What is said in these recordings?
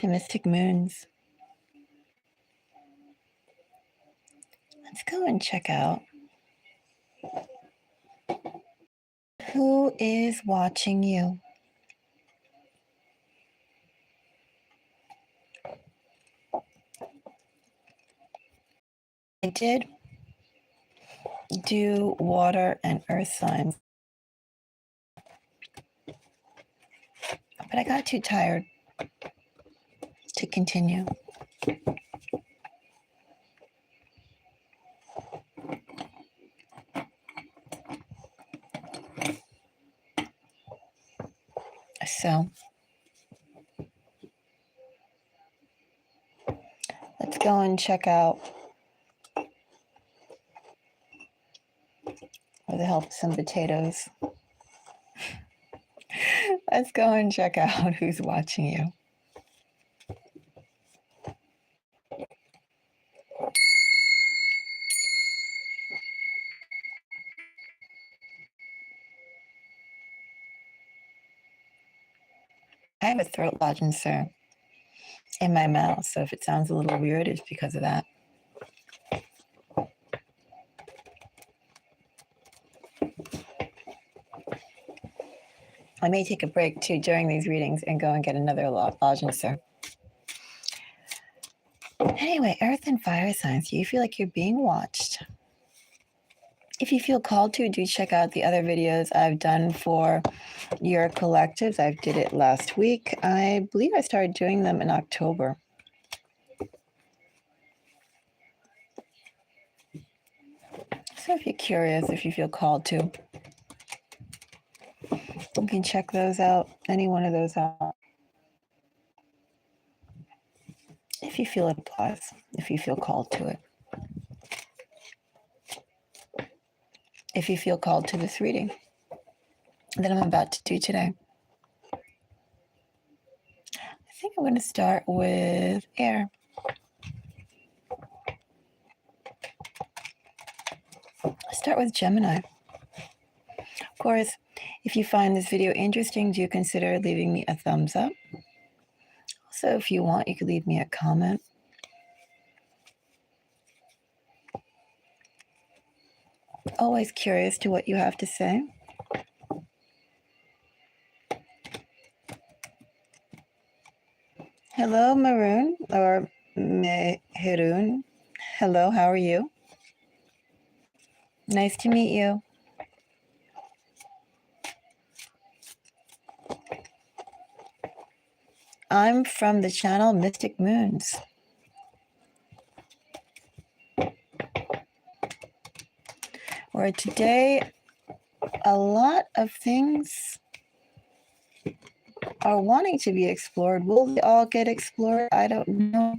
to Mystic Moons. Let's go and check out who is watching you. I did do water and earth signs, but I got too tired to continue. So let's go and check out with the help of some potatoes. Let's go and check out who's watching you. I have a throat lozenge in my mouth, so if it sounds a little weird, it's because of that. I may take a break too during these readings and go and get another lozenge. Anyway, earth and fire signs, do you feel like you're being watched? If you feel called to, do check out the other videos I've done for your collectives. I did it last week. I believe I started doing them in October. So if you're curious, if you feel called to, you can check those out, any one of those out. If you feel it applies, if you feel called to it. If you feel called to this reading that I'm about to do today. I think I'm going to start with air. Let's start with Gemini. Of course, if you find this video interesting, do consider leaving me a thumbs up. Also, if you want, you could leave me a comment. Always curious to what you have to say. Hello, Maroon or Meherun. Hello, how are you? Nice to meet you. I'm from the channel Mystic Moons. Where today a lot of things are wanting to be explored. Will they all get explored? I don't know.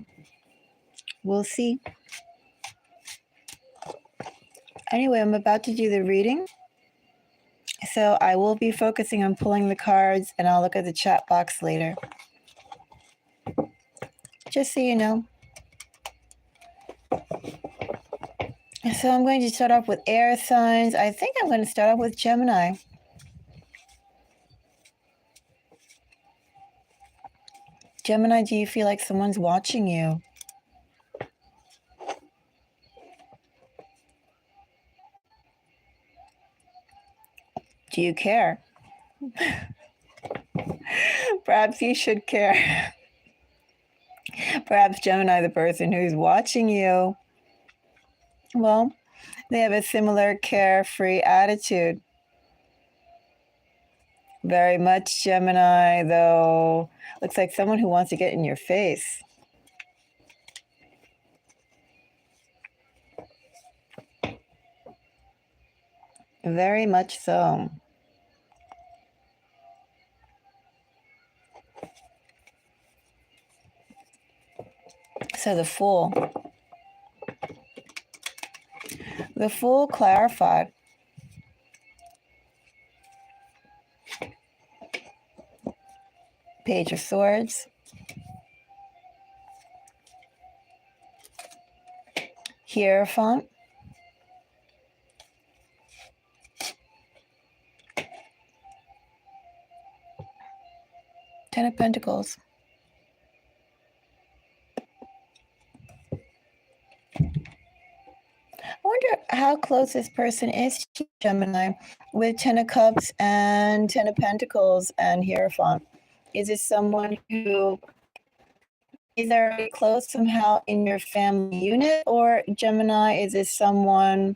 We'll see. Anyway, I'm about to do the reading. So I will be focusing on pulling the cards, and I'll look at the chat box later. Just so you know. So I'm going to start off with air signs. I think I'm going to start off with Gemini. Gemini, do you feel like someone's watching you? Do you care? Perhaps you should care. Perhaps Gemini, the person who's watching you, well, they have a similar carefree attitude. Very much Gemini, though, looks like someone who wants to get in your face. Very much so. So the Fool. The Fool clarified. Page of Swords. Hierophant. Ten of Pentacles. how close this person is to you, Gemini, with 10 of Cups and 10 of Pentacles and Hierophant. Is it someone who is already close somehow in your family unit, or Gemini, is it someone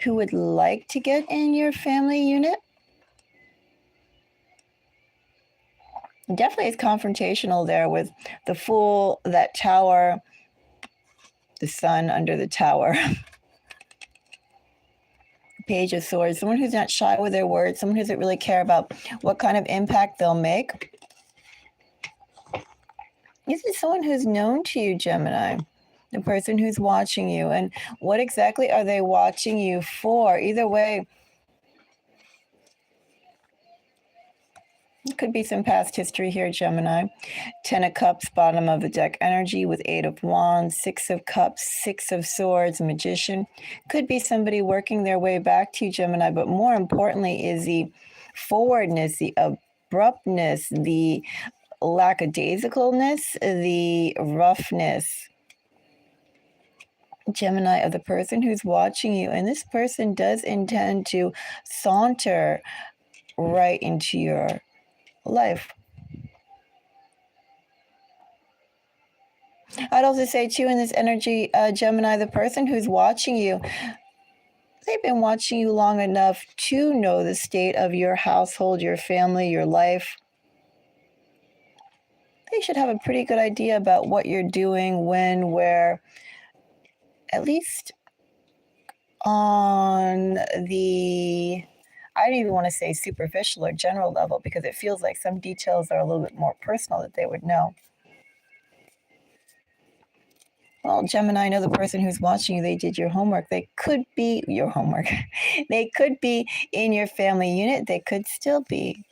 who would like to get in your family unit? Definitely it's confrontational there with the Fool, that Tower, the Sun under the Tower. Page of Swords, someone who's not shy with their words, someone who doesn't really care about what kind of impact they'll make. This is someone who's known to you, Gemini, the person who's watching you. And what exactly are they watching you for? Either way, it could be some past history here, Gemini. 10 of Cups, bottom of the deck energy with 8 of Wands, 6 of Cups, 6 of Swords, Magician. Could be somebody working their way back to you, Gemini, but more importantly is the forwardness, the abruptness, the lackadaisicalness, the roughness, Gemini, of the person who's watching you. And this person does intend to saunter right into your life. I'd also say too, in this energy, Gemini, the person who's watching you, they've been watching you long enough to know the state of your household, your family, your life. They should have a pretty good idea about what you're doing, when, where, at least on the, I don't even want to say superficial or general level, because it feels like some details are a little bit more personal that they would know. Well, Gemini, I know the person who's watching you, they did your homework. They could be your homework. They could be in your family unit. They could still be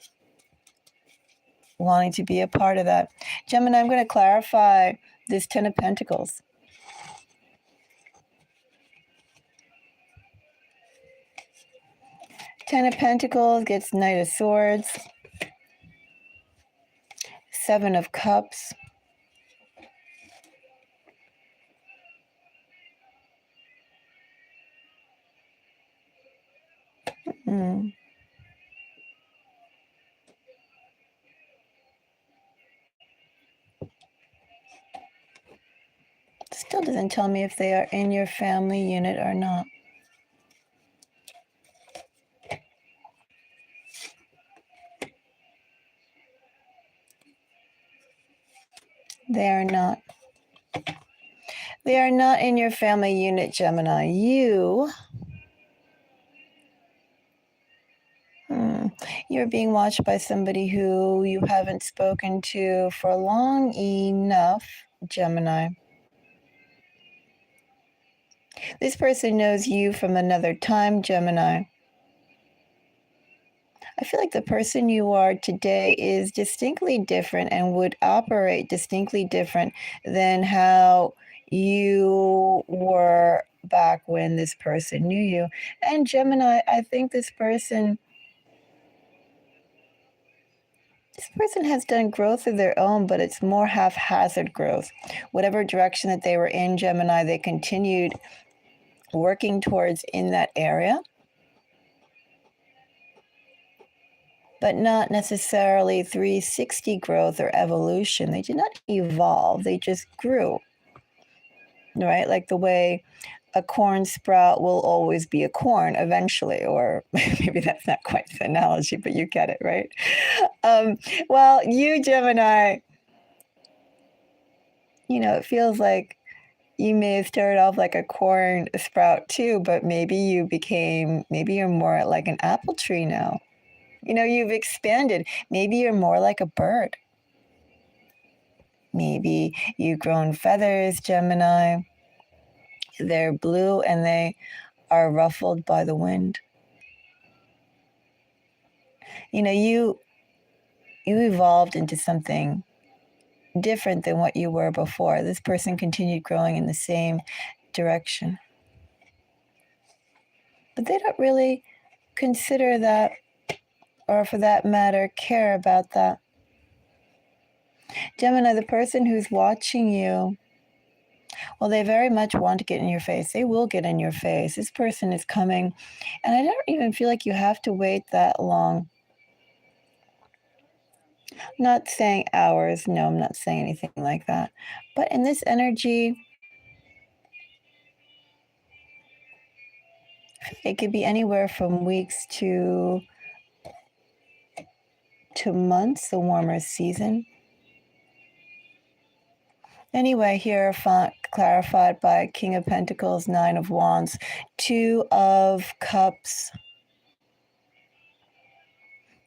wanting to be a part of that. Gemini, I'm going to clarify this 10 of Pentacles. Ten of Pentacles gets Knight of Swords, 7 of Cups, Still doesn't tell me if they are in your family unit or not. They are not. They are not in your family unit, Gemini. You're being watched by somebody who you haven't spoken to for long enough, Gemini. This person knows you from another time, Gemini. I feel like the person you are today is distinctly different and would operate distinctly different than how you were back when this person knew you. And Gemini, I think this person has done growth of their own, but it's more haphazard growth. Whatever direction that they were in, Gemini, they continued working towards in that area, but not necessarily 360 growth or evolution. They did not evolve, they just grew, right? Like the way a corn sprout will always be a corn eventually, or maybe that's not quite the analogy, but you get it, right? Well, you, Gemini, it feels like you may have started off like a corn sprout too, but maybe you're more like an apple tree now. You've expanded. Maybe you're more like a bird. Maybe you've grown feathers, Gemini. They're blue and they are ruffled by the wind. You evolved into something different than what you were before. This person continued growing in the same direction. But they don't really consider that, or for that matter, care about that. Gemini, the person who's watching you Well, they very much want to get in your face. They will get in your face. This person is coming, and I don't even feel like you have to wait that long. I'm not saying hours. No, I'm not saying anything like that. But in this energy, it could be anywhere from weeks to months, the warmer season. Anyway, here clarified by King of Pentacles, Nine of Wands, Two of Cups.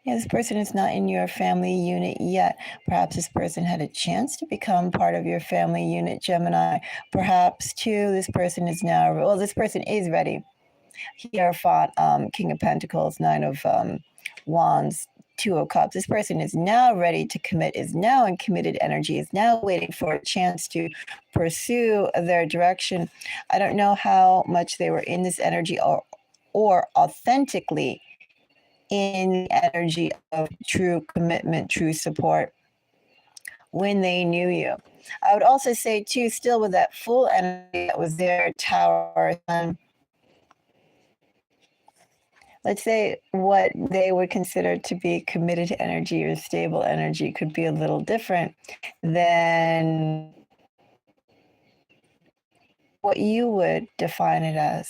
Yeah, this person is not in your family unit yet. Perhaps this person had a chance to become part of your family unit, Gemini. Perhaps, too, this person is now, well, this person is ready. Here, King of Pentacles, Nine of Wands, Two of Cups. This person is now ready to commit, is now in committed energy, is now waiting for a chance to pursue their direction. I don't know how much they were in this energy or authentically in the energy of true commitment, true support when they knew you. I would also say, too, still with that full energy that was there, Tower, let's say what they would consider to be committed energy or stable energy could be a little different than what you would define it as,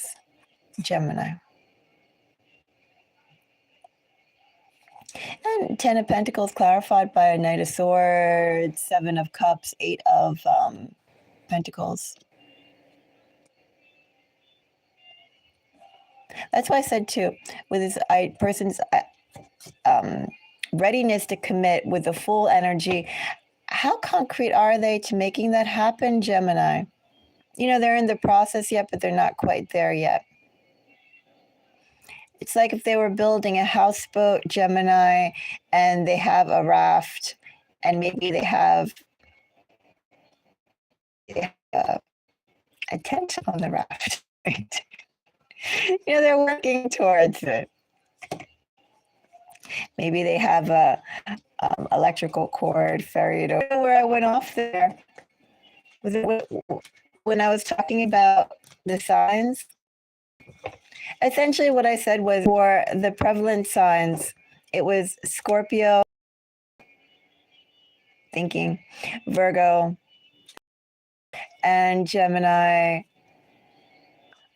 Gemini. And Ten of Pentacles clarified by a Knight of Swords, Seven of Cups, Eight of Pentacles. That's why I said, too, with this person's readiness to commit with the full energy, how concrete are they to making that happen, Gemini? You know, they're in the process yet, but they're not quite there yet. It's like if they were building a houseboat, Gemini, and they have a raft, and maybe they have a tent on the raft, right? You know, they're working towards it. Maybe they have a electrical cord ferried over. Where I went off there was it when I was talking about the signs. Essentially, what I said was for the prevalent signs, it was Scorpio, thinking Virgo, and Gemini.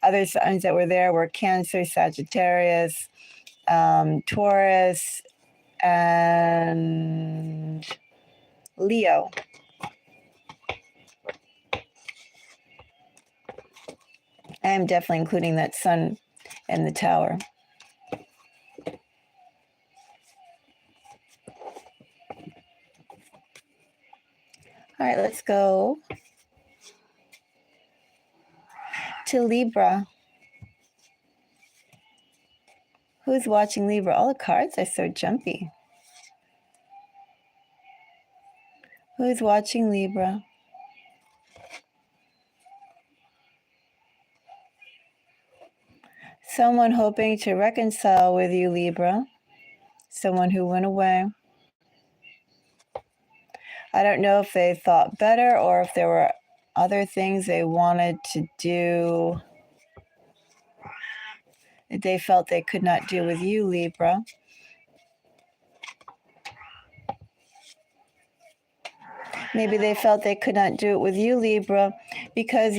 Other signs that were there were Cancer, Sagittarius, Taurus, and Leo. I am definitely including that sun and the tower. All right, let's go to Libra. Who's watching Libra? All the cards are so jumpy. Who's watching Libra? Someone hoping to reconcile with you, Libra. Someone who went away. I don't know if they thought better or if there were other things they wanted to do that they felt they could not do with you, Libra. Maybe they felt they could not do it with you, Libra, because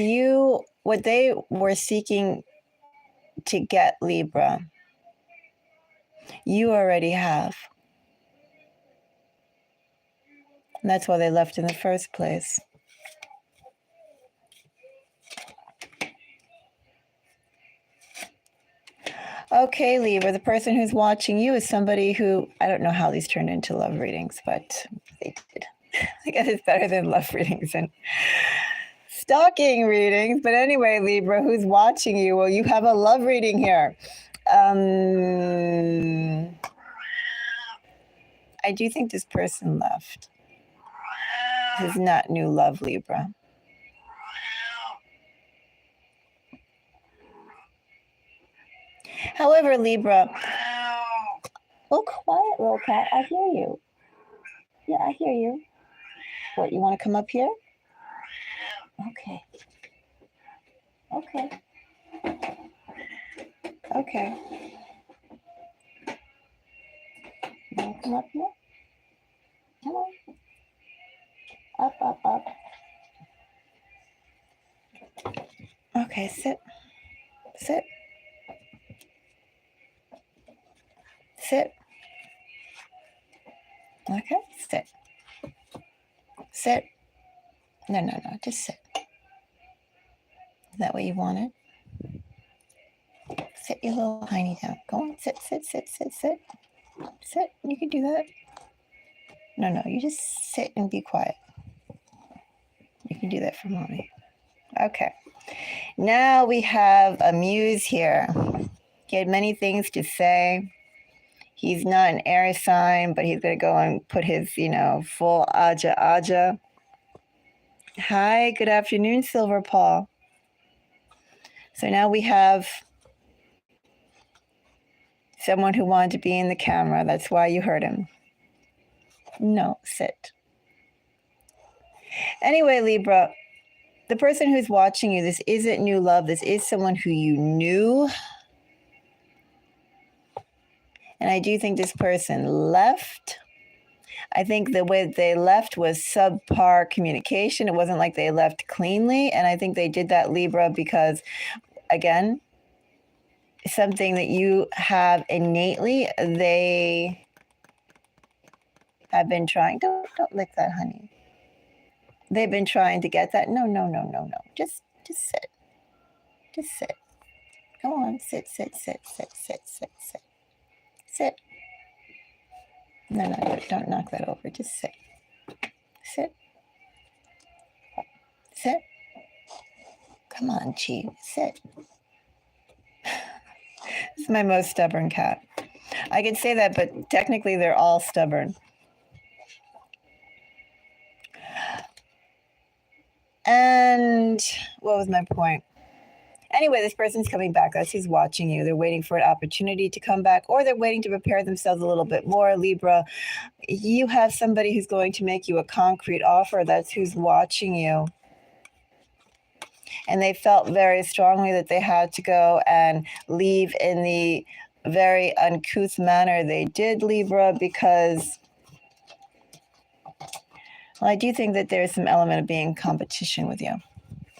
what they were seeking to get, Libra, you already have. And that's why they left in the first place. Okay, Libra, the person who's watching you is somebody who, I don't know how these turned into love readings, but they did. I guess it's better than love readings and stalking readings. But anyway, Libra, who's watching you? Well, you have a love reading here. I do think this person left. This is not new love, Libra. However, Libra, oh, quiet, little cat. I hear you. Yeah, I hear you. What, you want to come up here? Okay. Okay. Okay. You want to come up here? Come on. Up, up, up. Okay, sit. Sit. Sit. Okay, sit. Sit. No, no, no, just sit. Is that what you wanted? Sit your little hiney down. Go on, sit, sit, sit, sit, sit. Sit. You can do that. No, no, you just sit and be quiet. You can do that for mommy. Okay. Now we have a muse here. He had many things to say. He's not an air sign, but he's going to go and put his, full aja. Hi, good afternoon, Silver Paul. So now we have someone who wanted to be in the camera. That's why you heard him. No, sit. Anyway, Libra, the person who's watching you, this isn't new love. This is someone who you knew. And I do think this person left. I think the way they left was subpar communication. It wasn't like they left cleanly. And I think they did that, Libra, because, again, something that you have innately, they have been trying. Don't lick that, honey. They've been trying to get that. No. Just sit. Just sit. Come on, sit. Sit. No, don't knock that over. Just sit. Sit. Sit. Come on, Chi. Sit. This is my most stubborn cat. I could say that, but technically they're all stubborn. And what was my point? Anyway, this person's coming back. That's who's watching you. They're waiting for an opportunity to come back, or they're waiting to prepare themselves a little bit more. Libra, you have somebody who's going to make you a concrete offer. That's who's watching you. And they felt very strongly that they had to go and leave in the very uncouth manner they did, Libra, because, well, I do think that there's some element of being in competition with you.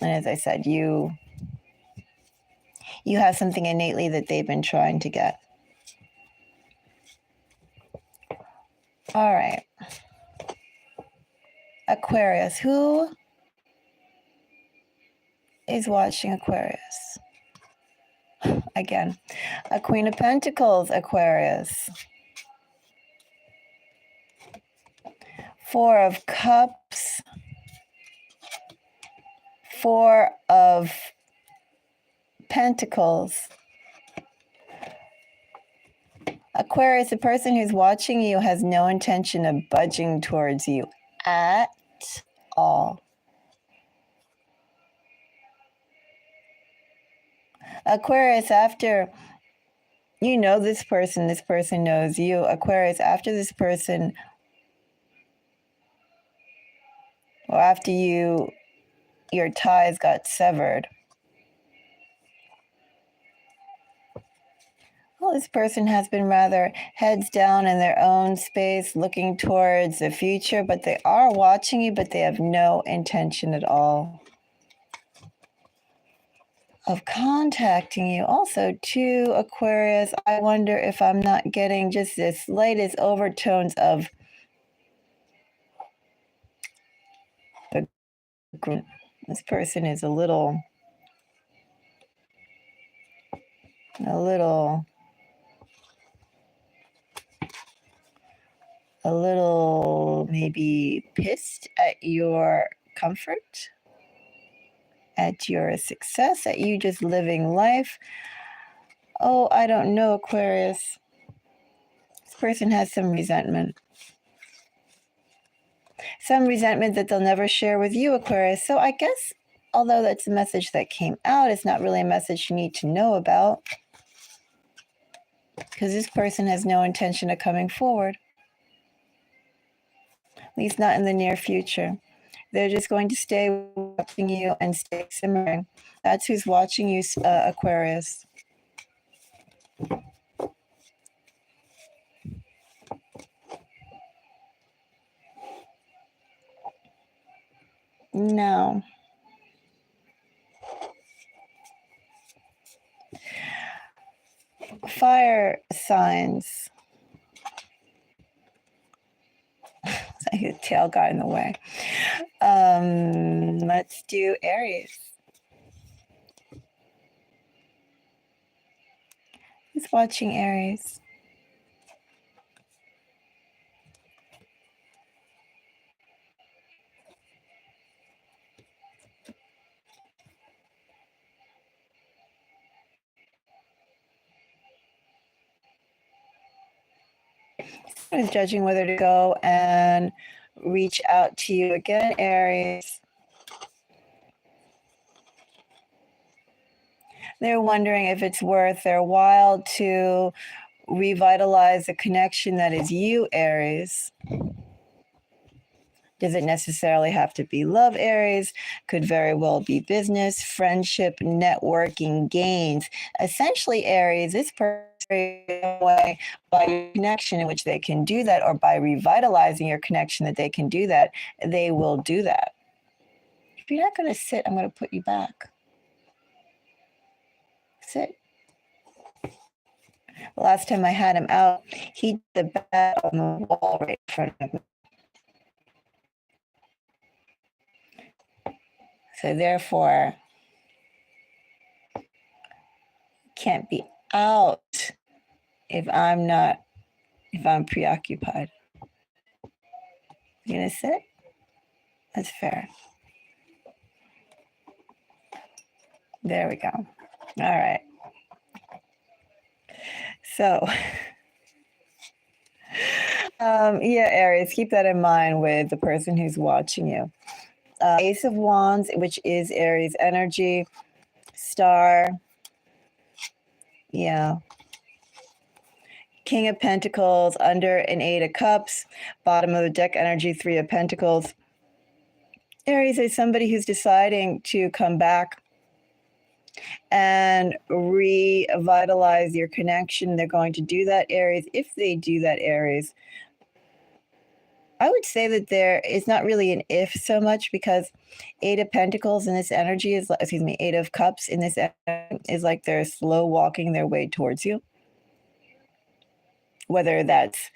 And as I said, you have something innately that they've been trying to get. All right. Aquarius. Who is watching Aquarius? Again, a Queen of Pentacles, Aquarius. Four of Cups. Four of Pentacles. Aquarius, the person who's watching you has no intention of budging towards you at all. Aquarius, after you know this person knows you. Aquarius, after this person, or after your ties got severed, well, this person has been rather heads down in their own space, looking towards the future, but they are watching you, but they have no intention at all of contacting you. Also, too, Aquarius, I wonder if I'm not getting just the slightest overtones of this person is a little maybe pissed at your comfort, at your success, at you just living life. Oh, I don't know, Aquarius. This person has some resentment. Some resentment that they'll never share with you, Aquarius. So I guess, although that's a message that came out, it's not really a message you need to know about, because this person has no intention of coming forward. At least not in the near future. They're just going to stay watching you and stay simmering. That's who's watching you, Aquarius. No. Fire signs. The tail got in the way. Let's do Aries. Who's watching Aries? Is judging whether to go and reach out to you again, Aries. They're wondering if it's worth their while to revitalize the connection that is you, Aries. Does it necessarily have to be love, Aries? Could very well be business, friendship, networking, gains. Essentially, Aries, this person way by your connection in which they can do that, or by revitalizing your connection that they can do that, they will do that. If you're not going to sit, I'm going to put you back. Sit. The last time I had him out, he did the bat on the wall right in front of me. So therefore, can't be out if I'm preoccupied. You gonna sit? That's fair. There we go. All right. So, yeah, Aries, keep that in mind with the person who's watching you. Ace of Wands, which is Aries energy, Star. Yeah. King of Pentacles under an Eight of Cups, bottom of the deck energy, Three of Pentacles. Aries is somebody who's deciding to come back and revitalize your connection. They're going to do that, Aries. If they do that, Aries, I would say that there is not really an if so much, because Eight of Pentacles in this energy is, Eight of Cups in this is like they're slow walking their way towards you. Whether that's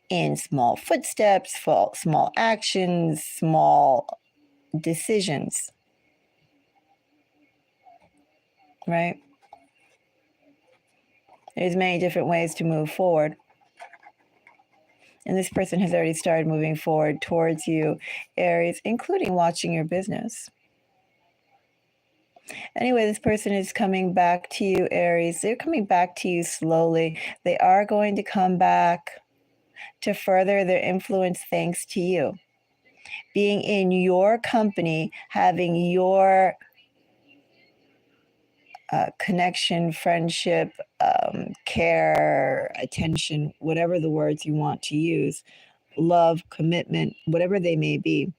in small footsteps, small actions, small decisions, right? There's many different ways to move forward. And this person has already started moving forward towards you, Aries, including watching your business. Anyway, this person is coming back to you, Aries. They're coming back to you slowly. They are going to come back to further their influence thanks to you. Being in your company, having your connection, friendship, care, attention, whatever the words you want to use, love, commitment, whatever they may be,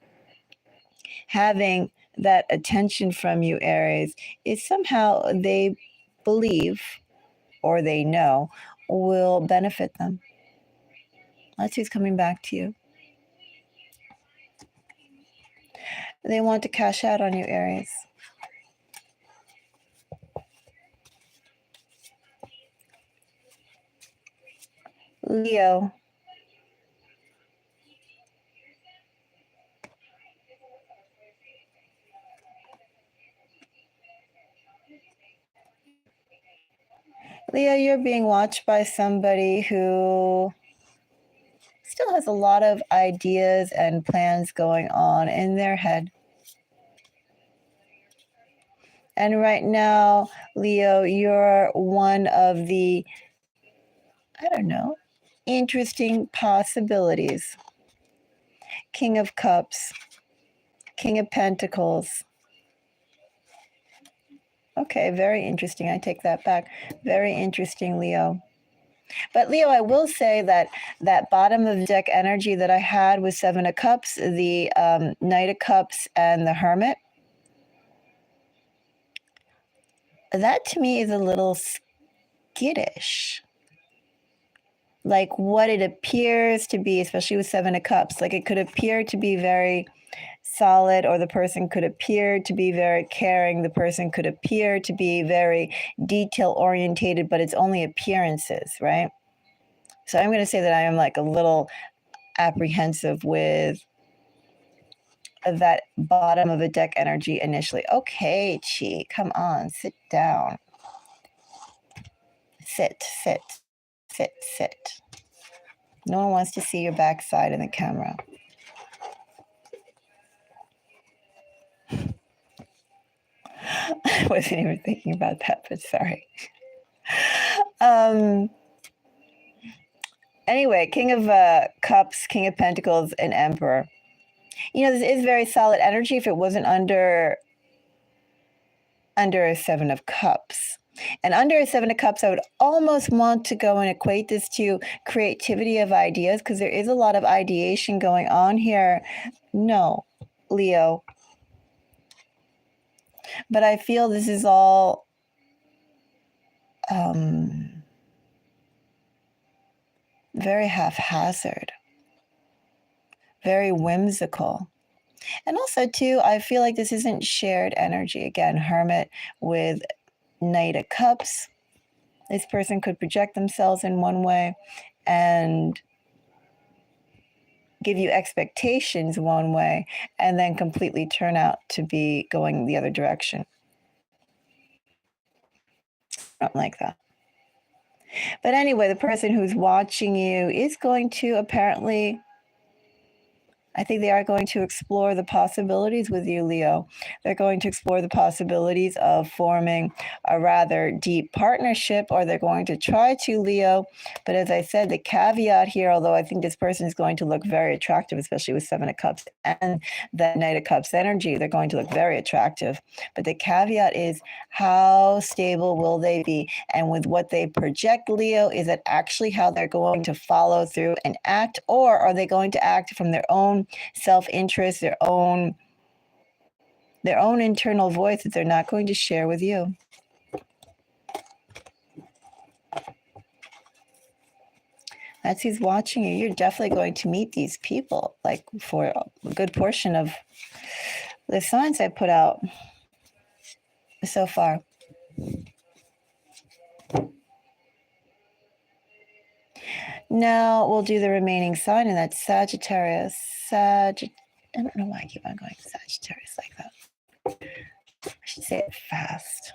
having that attention from you, Aries, is somehow they believe or they know will benefit them. That's who's coming back to you. They want to cash out on you, Aries. Leo. Leo, you're being watched by somebody who still has a lot of ideas and plans going on in their head. And right now, Leo, you're one of the, interesting possibilities. King of Cups, King of Pentacles. Okay, very interesting. I take that back. Very interesting, Leo. But Leo, I will say that that bottom of the deck energy that I had with Seven of Cups, the Knight of Cups, and the Hermit, that to me is a little skittish. Like what it appears to be, especially with Seven of Cups, like it could appear to be very solid, or the person could appear to be very caring, the person could appear to be very detail orientated, but it's only appearances, right? So I'm going to say that I am like a little apprehensive with that bottom of the deck energy initially. Okay, Chi, come on, sit down. Sit, sit, sit, sit. No one wants to see your backside in the camera. I wasn't even thinking about that, but sorry. Anyway, King of Cups, King of Pentacles, and Emperor. You know, this is very solid energy if it wasn't under a Seven of Cups. And under a Seven of Cups, I would almost want to go and equate this to creativity of ideas, because there is a lot of ideation going on here. No, Leo. But I feel this is all very haphazard, very whimsical. And also, too, I feel like this isn't shared energy. Again, Hermit with Knight of Cups. This person could project themselves in one way and give you expectations one way, and then completely turn out to be going the other direction. I don't like that. But anyway, the person who's watching you is going to apparently, I think they are going to explore the possibilities with you, Leo. They're going to explore the possibilities of forming a rather deep partnership, or they're going to try to, Leo. But as I said, the caveat here, although I think this person is going to look very attractive, especially with Seven of Cups and the Knight of Cups energy, they're going to look very attractive. But the caveat is, how stable will they be? And with what they project, Leo, is it actually how they're going to follow through and act, or are they going to act from their own self-interest, their own internal voice that they're not going to share with you? As he's watching you, you're definitely going to meet these people, like for a good portion of the signs I put out so far. Now we'll do the remaining sign, and that's Sagittarius. I don't know why I keep on going Sagittarius like that. I should say it fast.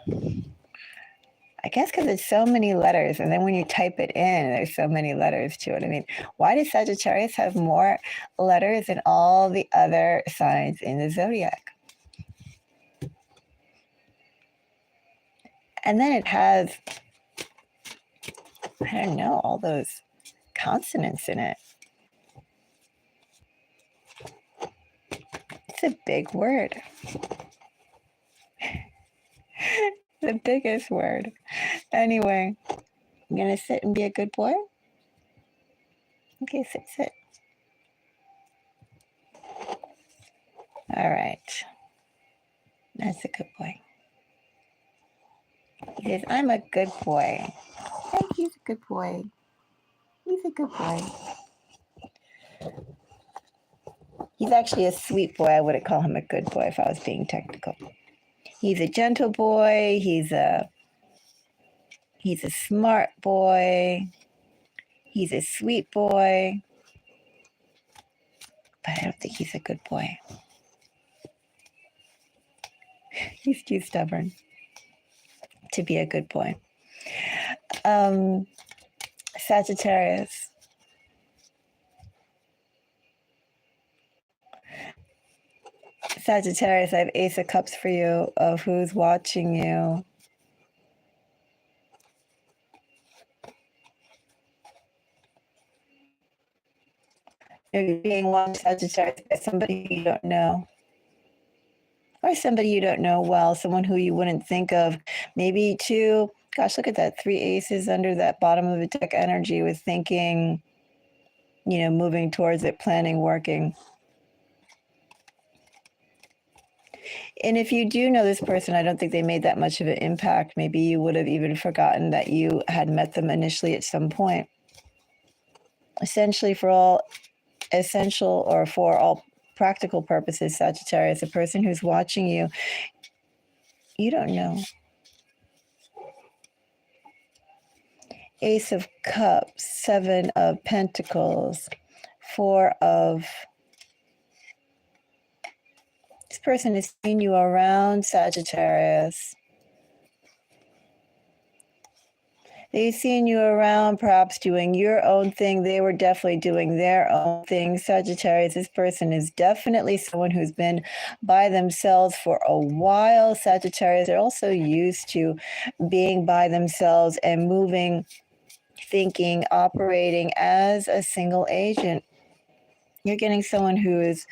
I guess because it's so many letters, and then when you type it in, there's so many letters to it. I mean, why does Sagittarius have more letters than all the other signs in the zodiac? And then it has, I don't know, all those consonants in it. It's a big word. The biggest word. Anyway, I'm going to sit and be a good boy. Okay, sit. All right. That's a good boy. He says, I'm a good boy. Hey, he's a good boy. He's a good boy. He's actually a sweet boy. I wouldn't call him a good boy if I was being technical. He's a gentle boy. He's a smart boy. He's a sweet boy. But I don't think he's a good boy. He's too stubborn to be a good boy. Sagittarius. Sagittarius, I have Ace of Cups for you, of who's watching you. You're being watched, Sagittarius, by somebody you don't know. Or somebody you don't know well, someone who you wouldn't think of maybe to Gosh, look at that. 3 aces under that bottom of the deck energy with thinking, moving towards it, planning, working. And if you do know this person, I don't think they made that much of an impact. Maybe you would have even forgotten that you had met them initially at some point. Essentially, for all practical purposes, Sagittarius, the person who's watching you, you don't know. Ace of Cups, 7 of Pentacles, 4 of... This person is seeing you around, Sagittarius. They've seen you around, perhaps doing your own thing. They were definitely doing their own thing. Sagittarius, this person is definitely someone who's been by themselves for a while. Sagittarius are also used to being by themselves and moving, thinking, operating as a single agent. You're getting someone who is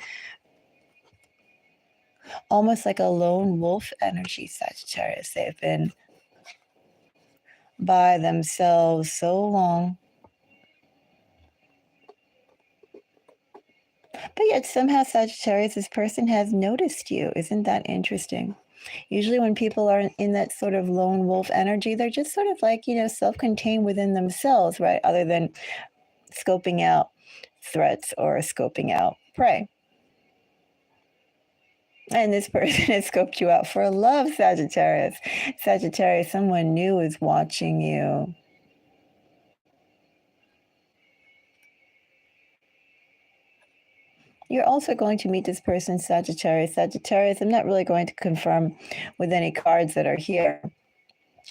almost like a lone wolf energy, Sagittarius. They've been by themselves so long. But yet somehow, Sagittarius, this person has noticed you. Isn't that interesting? Usually when people are in that sort of lone wolf energy, they're just sort of like, self-contained within themselves, right? Other than scoping out threats or scoping out prey. And this person has scoped you out for love, Sagittarius. Sagittarius, someone new is watching you. You're also going to meet this person, Sagittarius. Sagittarius, I'm not really going to confirm with any cards that are here.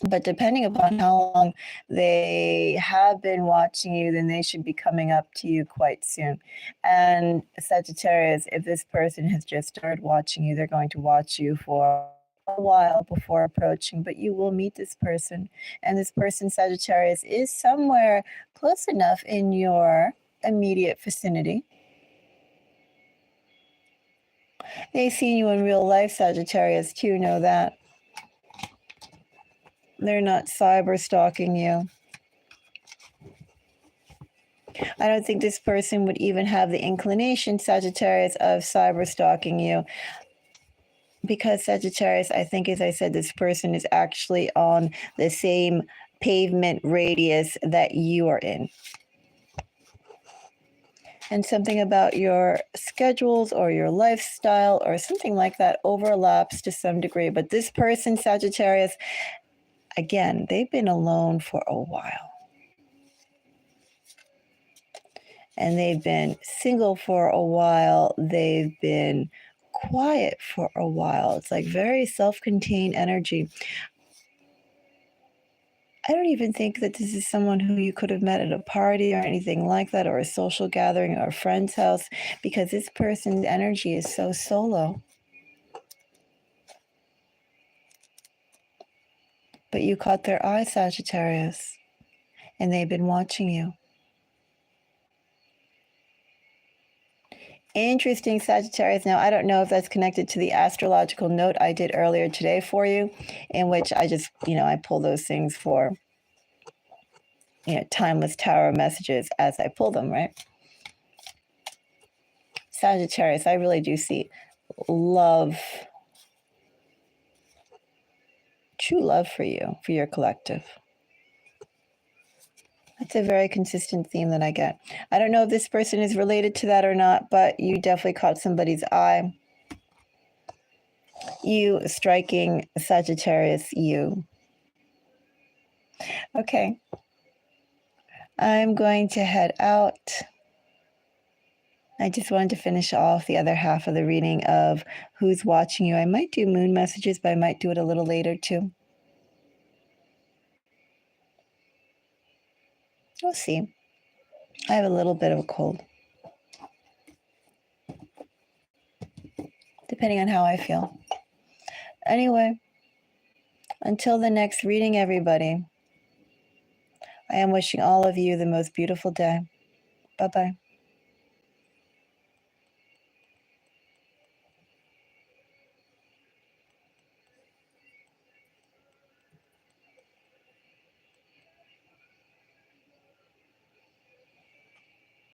But depending upon how long they have been watching you, then they should be coming up to you quite soon. And Sagittarius, if this person has just started watching you, they're going to watch you for a while before approaching, but you will meet this person. And this person, Sagittarius, is somewhere close enough in your immediate vicinity. They've seen you in real life, Sagittarius, too, know that. They're not cyber stalking you. I don't think this person would even have the inclination, Sagittarius, of cyber stalking you. Because Sagittarius, I think, as I said, this person is actually on the same pavement radius that you are in. And something about your schedules or your lifestyle or something like that overlaps to some degree. But this person, Sagittarius, again, they've been alone for a while. And they've been single for a while. They've been quiet for a while. It's like very self-contained energy. I don't even think that this is someone who you could have met at a party or anything like that, or a social gathering or a friend's house, because this person's energy is so solo. But you caught their eye, Sagittarius, and they've been watching you. Interesting, Sagittarius. Now, I don't know if that's connected to the astrological note I did earlier today for you, in which I just, I pull those things for, timeless tarot messages as I pull them, right? Sagittarius, I really do see love, true love for you, for your collective. That's a very consistent theme that I get. I don't know if this person is related to that or not, but you definitely caught somebody's eye. You striking Sagittarius, you. Okay. I'm going to head out. I just wanted to finish off the other half of the reading of who's watching you. I might do moon messages, but I might do it a little later too. We'll see. I have a little bit of a cold. Depending on how I feel. Anyway, until the next reading, everybody, I am wishing all of you the most beautiful day. Bye-bye.